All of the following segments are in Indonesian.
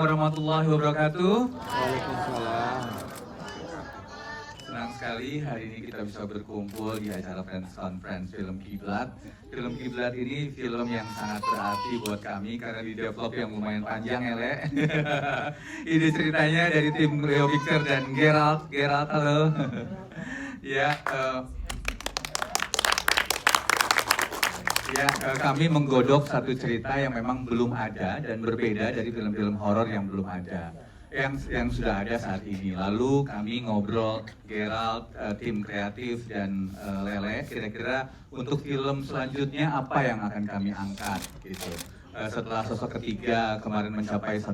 warahmatullahi wabarakatuh. Waalaikumsalam. Senang sekali hari ini kita bisa berkumpul di acara Friends Conference Film Kiblat. Film Kiblat ini film yang sangat berarti buat kami karena di develop yang lumayan panjang ya, Le. Ini ceritanya dari tim Leo Victor dan Gerald. Gerald, halo. Kami menggodok satu cerita yang memang belum ada dan berbeda dari film-film horor yang belum ada, yang sudah ada saat ini. Lalu kami ngobrol, Gerald, tim kreatif dan Lele, kira-kira untuk film selanjutnya apa yang akan kami angkat, gitu. Setelah sosok ketiga kemarin mencapai 1,1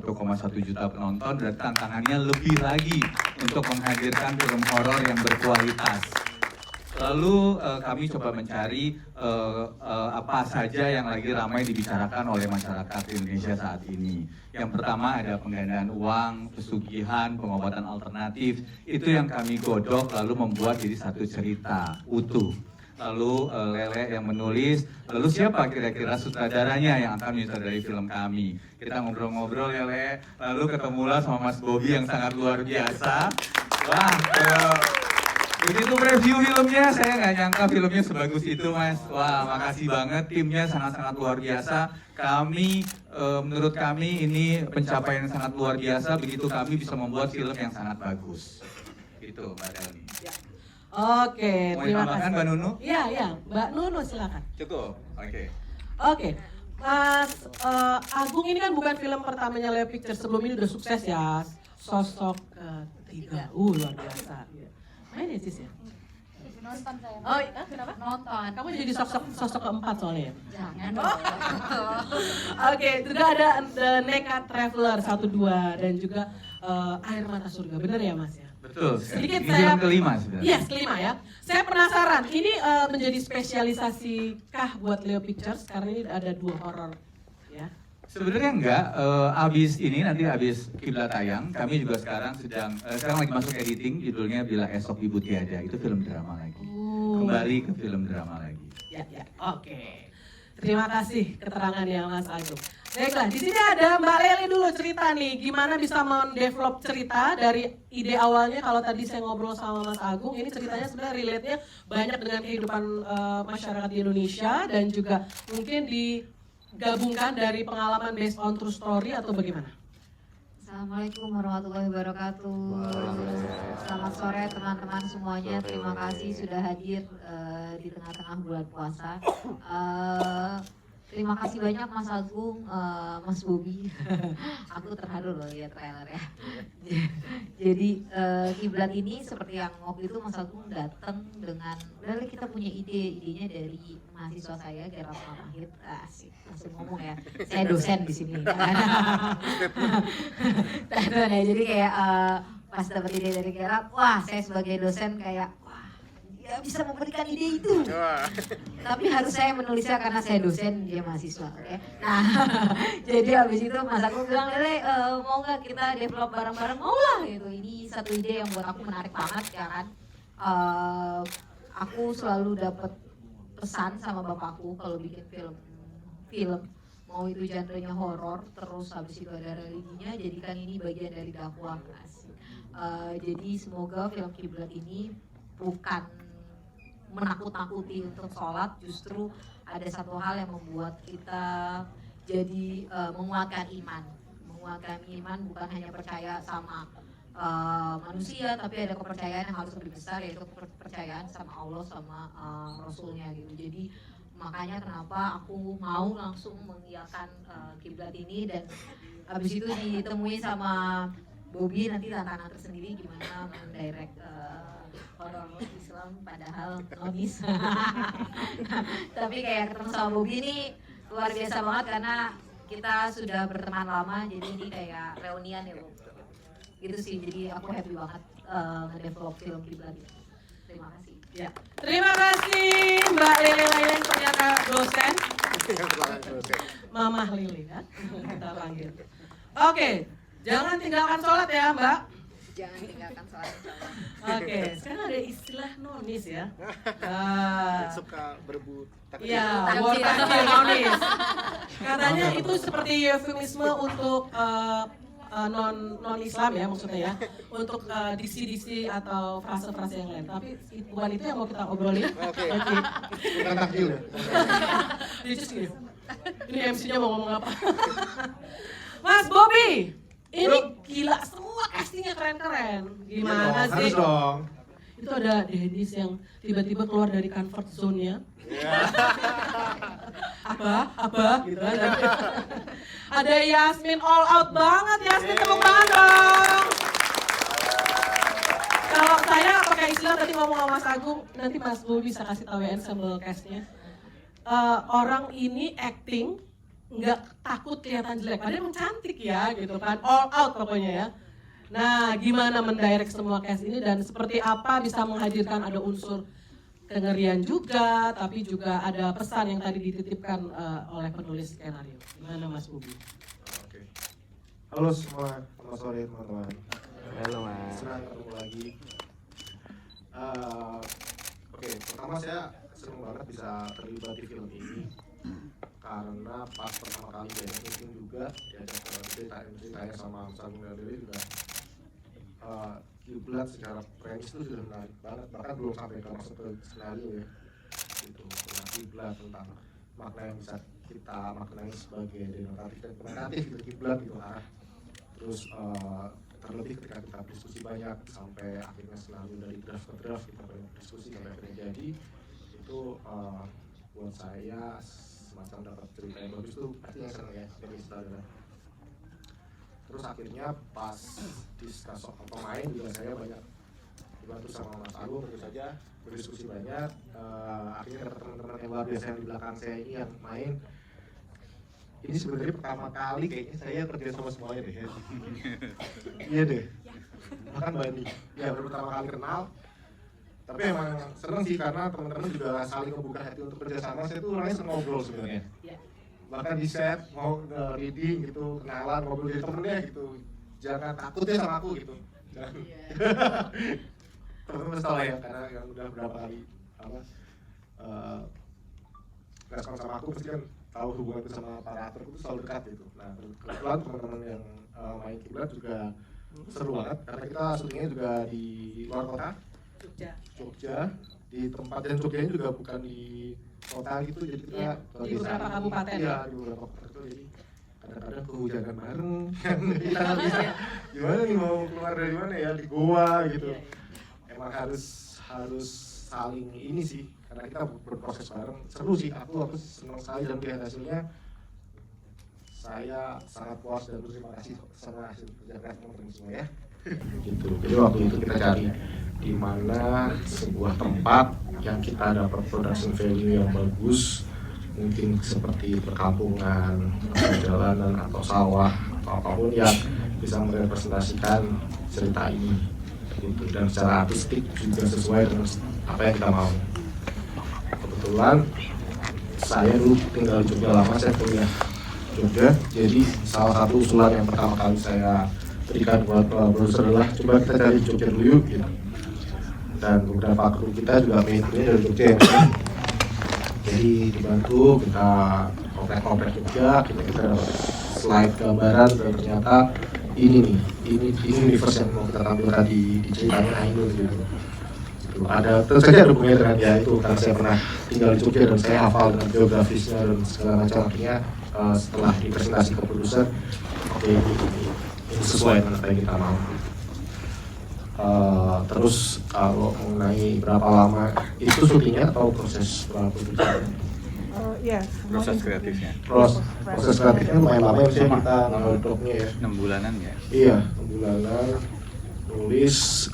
juta penonton, dan tantangannya lebih lagi untuk menghadirkan film horor yang berkualitas. Lalu kami coba mencari apa saja yang lagi ramai dibicarakan oleh masyarakat Indonesia saat ini. Yang pertama ada penggandaan uang, pesugihan, pengobatan alternatif. Itu yang kami godok lalu membuat jadi satu cerita utuh. Lalu Lele yang menulis, lalu siapa kira-kira sutradaranya yang akan menyutradarai film kami. Kita ngobrol-ngobrol Lele, lalu ketemulah sama Mas Bobby yang sangat luar biasa. Wah, begitu review filmnya, saya nggak nyangka filmnya sebagus itu, Mas. Wah, makasih banget, timnya sangat-sangat luar biasa. Kami, menurut kami ini pencapaian yang sangat luar biasa, begitu kami bisa membuat film yang sangat bagus. Gitu, Mbak Delni. Ya. Oke, terima kasih. Mbak Nunu? Iya, Mbak Nunu silakan. Cukup, oke. Oke, Mas Agung ini kan bukan film pertamanya Leo Pictures, sebelum ini udah sukses ya. Sosok ketiga, luar biasa. Main ya Cis ya? Nonton saya. Oh, kenapa? Nonton. Kamu jadi sosok keempat soalnya ya? Jangan. Oke, juga ada The Nekat Traveler 1-2 dan juga Air Mata Surga, bener ya Mas ya? Betul, Sedikit ini saya, film kelima sebenarnya. Iya, kelima ya. Saya penasaran, ini menjadi spesialisasi kah buat Leo Pictures? Karena ini ada 2 horor ya. Sebenarnya enggak, nanti abis Kiblat tayang, kami juga sekarang lagi masuk editing, judulnya Bila Esok Ibu Tiada, itu film drama lagi. Kembali ke film drama lagi. Ya, oke. Terima kasih keterangannya Mas Agung. Baiklah, di sini ada Mbak Leli dulu cerita nih, gimana bisa mendevelop cerita dari ide awalnya. Kalau tadi saya ngobrol sama Mas Agung, ini ceritanya sebenarnya relate-nya banyak dengan kehidupan masyarakat di Indonesia dan juga mungkin digabungkan dari pengalaman based on true story atau bagaimana? Assalamualaikum warahmatullahi wabarakatuh. Selamat sore teman-teman semuanya. Terima kasih sudah hadir di tengah-tengah bulan puasa. Terima kasih banyak Mas Agung, Mas Bobby. Aku terharu loh lihat trailer ya. Jadi Kiblat ini seperti yang waktu itu Mas Agung datang dengan, lalu kita punya idenya dari mahasiswa saya Gerald Mamahit. Asik, langsung ngomong ya. Saya dosen di sini. Jadi kayak pas dapat ide dari Gerald, wah saya sebagai dosen kayak ya bisa memberikan ide itu. Tapi harus saya menulisnya karena saya dosen, dia mahasiswa. Okay? Nah, jadi habis itu Mas Agung bilang, Lele mau nggak kita develop bareng-bareng? Mau lah gitu. Ini satu ide yang buat aku menarik banget ya kan. Aku selalu dapat pesan sama bapakku kalau bikin film mau itu genrenya horor, terus habis itu ada religinya, jadikan ini bagian dari dakwah. Jadi semoga film Kiblat ini bukan menakut-nakuti untuk sholat, justru ada satu hal yang membuat kita jadi menguatkan iman bukan hanya percaya sama manusia, tapi ada kepercayaan yang harus lebih besar, yaitu kepercayaan sama Allah sama Rasulnya gitu. Jadi makanya kenapa aku mau langsung mengiyakan Kiblat ini, dan habis itu ditemui sama Bobby, nanti tantangan tersendiri gimana mendirect horor Islam padahal nonis. Tapi kayak ketemu sama Bobby ini luar biasa banget karena kita sudah berteman lama, jadi ini kayak reunian ya Bu. Gitu sih, jadi aku happy banget nge-develop film Kiblat ini. Terima kasih. Ya. Terima kasih Mbak Lili Layang, ternyata dosen. Mamah Lili ya, kita panggil. Oke, jangan tinggalkan sholat ya Mbak. Jangan tinggalkan sholat. Oke, sekarang ada istilah nonis ya. Suka berebut. Iya, war takjil nonis. Katanya itu seperti eufemisme untuk non Islam ya maksudnya ya, untuk diksi-diksi atau frase-frase yang lain. Tapi bukan itu yang mau kita obrolin. Oke. Bukan takjil ya. Dia just gini. Ini MC-nya mau ngomong apa? Mas Bobby, ini gila semua castingnya keren-keren. Gimana sih? Harus dong. Itu ada Dennis yang tiba-tiba keluar dari comfort zone-nya. Apa gitu kan. Ada Yasmin all out banget. Yasmin tepuk tangan dong. Kalau saya pakai istilah tadi ngomong sama Mas Agung, nanti Mas Bobby bisa kasih tahu ya ensemble cast-nya. Orang ini acting nggak takut kelihatan jelek, padahal emang cantik ya gitu kan, all out pokoknya ya. Nah, gimana mendirect semua cast ini dan seperti apa bisa menghadirkan ada unsur kengerian juga, tapi juga ada pesan yang tadi dititipkan oleh penulis skenario. Gimana Mas Bobby? Oke. Halo semua, selamat sore teman-teman. Halo Mas. Senang ketemu lagi. Oke, pertama saya senang banget bisa terlibat di film ini karena pas pertama kali diajak meeting juga diajak ceritanya sama Mas Agung dan Dewi juga Kiblat secara premis itu sudah menarik banget, bahkan belum sampai ke masuk ke skenario ya gitu, tentang Kiblat, tentang makna yang bisa kita maknai sebagai denotatif dan konotatif gitu, Kiblat gitu kan. Terus terlebih ketika kita diskusi banyak sampai akhirnya skenario dari draft ke draft kita banyak diskusi sampai akhirnya jadi itu buat saya semacam dapat cerita yang bagus tuh pasti yang seneng ya dari sutradara. Terus akhirnya pas diskus soal pemain juga saya banyak dibantu sama Mas Agung, tentu saja berdiskusi banyak. Akhirnya ada teman-teman yang luar biasa yang di belakang saya ini yang main. Ini sebenarnya pertama kali kayaknya saya kerja sama semuanya deh. Iya deh. Bahkan Bani, ya baru pertama kali kenal. Tapi emang seneng sih karena teman-teman juga saling membuka hati untuk kerjasama. Saya tuh orangnya seneng ngobrol sebenarnya. Bahkan di set mau reading gitu, kenalan, ngobrol jadi temen deh gitu. Jangan takut ya sama aku gitu. Jangan. Teman-teman tahu ya karena yang udah berapa kali respon sama aku pasti kan tahu hubunganku sama para aktor itu selalu dekat gitu. Nah kebetulan teman-teman yang main Kiblat juga seru banget karena kita syutingnya juga di luar kota. Jogja di tempat, dan Jogjanya juga bukan di kota gitu, jadi kita ya, di beberapa kabupaten ya di beberapa kabupaten itu, jadi kadang-kadang kehujanan bareng kita nggak bisa gimana nih mau keluar dari mana ya di Goa gitu. Emang harus saling ini sih karena kita berproses bareng, seru sih. Aku senang sekali dan melihat hasilnya saya sangat puas dan berterima kasih sama hasil kerja keras teman-teman semua ya. Gitu. Jadi waktu itu kita cari di mana sebuah tempat yang kita dapat production value yang bagus, mungkin seperti perkampungan, jalanan atau sawah atau apapun yang bisa merepresentasikan cerita ini. Gitu. Dan secara artistik juga sesuai dengan apa yang kita mau. Kebetulan saya dulu tinggal di Jogja lama, saya kuliah Jogja, jadi salah satu usulan yang pertama kali saya berikan buat produser adalah coba kita cari Jogja dulu yuk gitu. Dan beberapa kru kita juga mainnya dari Jogja ya. Jadi dibantu kita komplek Jogja, kita dapat slide gambaran dan ternyata ini universe yang mau kita tampilkan di ceritanya ini gitu. Ada tentu saja ada hubungannya dengan ya itu karena saya pernah tinggal di Jogja dan saya hafal dengan geografisnya dan segala macam. Akhirnya setelah dipresentasi ke produser, oke, ini sesuai dengan apa yang kita mau. Terus kalau mengenai berapa lama itu syutingnya atau proses produksinya? Proses kreatifnya. Proses kreatifnya lumayan lama ya, misalnya kita ngodoknya ya 6 bulanan ya? Iya, 6 bulanan nulis,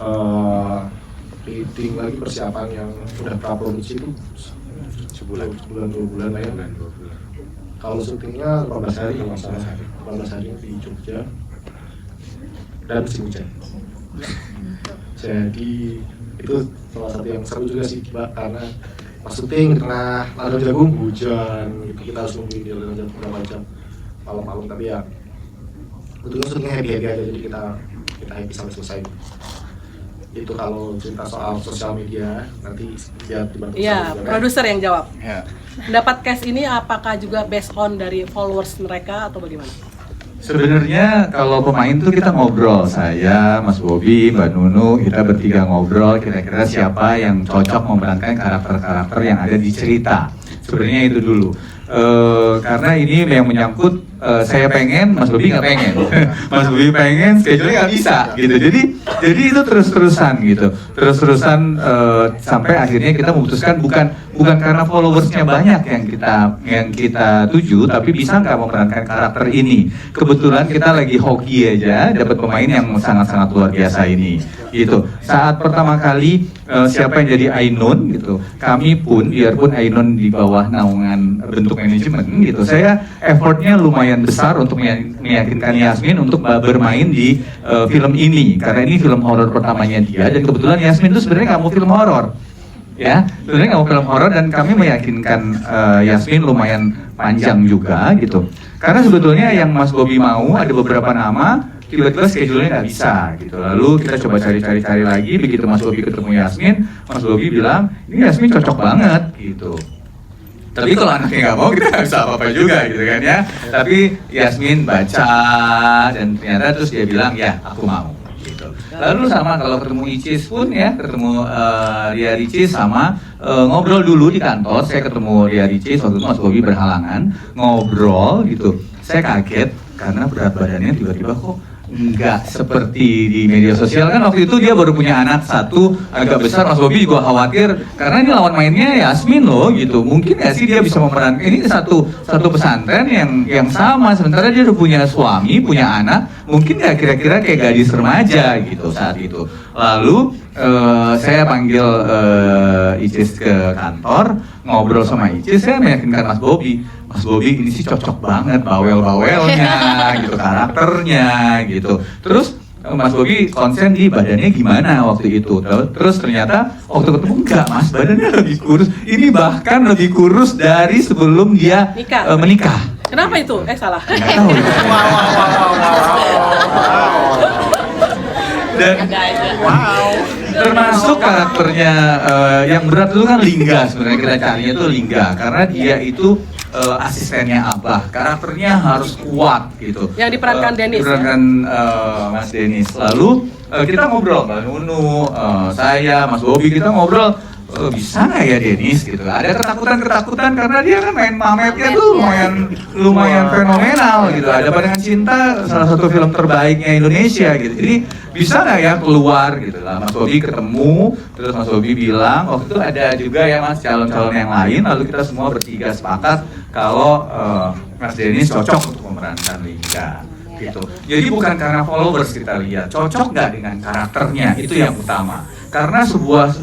reading lagi persiapan yang udah praproduksi itu sebulan 2 bulan lah ya. Kalau syutingnya 15 hari kalau nggak salah, 15 hari di Jogja dan musim hujan. Jadi itu salah satu yang seru juga sih Mbak, karena pas syuting di tengah ladang jagung hujan gitu, kita harus nungguin di ladang jagung berapa jam malam-malam, tapi ya betulnya syutingnya happy aja, jadi kita happy sampai selesai. Itu kalau cerita soal sosial media nanti biar dibantu. Iya, produser yang jawab. Ya. Pendapat cast ini apakah juga based on dari followers mereka atau bagaimana? Sebenarnya kalau pemain tuh kita ngobrol, saya, Mas Bobi, Mbak Nunu, kita bertiga ngobrol kira-kira siapa yang cocok memerankan karakter-karakter yang ada di cerita. Sebenarnya itu dulu. Karena ini yang menyangkut saya pengen, Mas Bobi nggak pengen, Mas Bobi pengen, schedule-nya nggak bisa, gitu. Jadi itu terus-terusan gitu, terus-terusan sampai akhirnya kita memutuskan bukan karena followersnya banyak yang kita tuju, tapi bisa nggak memerankan karakter ini. Kebetulan kita lagi hoki aja, dapat pemain yang sangat-sangat luar biasa ini, gitu. Saat pertama kali siapa yang jadi Ainun, gitu, kami pun biarpun Ainun di bawah naungan bentuk manajemen, gitu, saya effortnya lumayan besar untuk meyakinkan Yasmin untuk bermain di film ini karena ini film horor pertamanya dia dan kebetulan Yasmin itu sebenarnya nggak mau film horor, ya sebenarnya nggak mau film horor dan kami meyakinkan Yasmin lumayan panjang juga gitu karena sebetulnya yang Mas Bobi mau ada beberapa nama tiba-tiba schedule-nya nggak bisa gitu lalu kita coba cari lagi begitu Mas Bobi ketemu Yasmin, Mas Bobi bilang ini Yasmin cocok banget gitu. Tapi kalau anaknya nggak mau kita nggak bisa apa-apa juga gitu kan ya. Tapi Yasmin baca dan ternyata terus dia bilang ya aku mau gitu. Lalu sama kalau ketemu Icis pun ya, ketemu Ria Ricis sama ngobrol dulu di kantor. Saya ketemu Ria Ricis waktu itu Mas Bobi berhalangan ngobrol gitu. Saya kaget karena berat badannya tiba-tiba kok nggak seperti di media sosial kan waktu itu dia baru punya anak satu agak besar. Mas Bobi juga khawatir karena ini lawan mainnya Yasmin loh gitu mungkin nggak sih dia bisa memerankan ini satu pesantren yang sama sementara dia udah punya suami punya anak mungkin nggak kira-kira kayak gadis remaja gitu saat itu. Lalu saya panggil Icis ke kantor ngobrol sama Icis saya meyakinkan Mas Bobi ini sih cocok banget bawel-bawelnya gitu karakternya gitu. Terus Mas Bobi konsen di badannya gimana waktu itu. Terus ternyata waktu ketemu enggak Mas badannya lebih kurus. Ini bahkan lebih kurus dari sebelum dia menikah. Kenapa itu? Salah. Nggak tahu. Dan termasuk karakternya yang berat itu kan Lingga sebenarnya kita carinya itu Lingga karena dia itu asistennya Abah, karakternya harus kuat gitu. Yang diperankan Dennis. Diperankan Mas Dennis. Lalu kita ngobrol, Mbak Nunu, saya, Mas Bobi kita ngobrol. Bisa nggak ya Dennis gitu? Ada ketakutan karena dia kan main mametnya tuh lumayan fenomenal gitu. Ada Pandangan Cinta salah satu film terbaiknya Indonesia gitu. Jadi bisa nggak ya keluar gitu lah. Mas Bobi ketemu, terus Mas Bobi bilang waktu itu ada juga ya Mas calon-calon yang lain. Lalu kita semua bertiga sepakat kalau Mas Dennis cocok untuk memerankan Lingga. Gitu. Jadi bukan karena followers kita lihat, cocok nggak dengan karakternya itu yang utama. Karena sebuah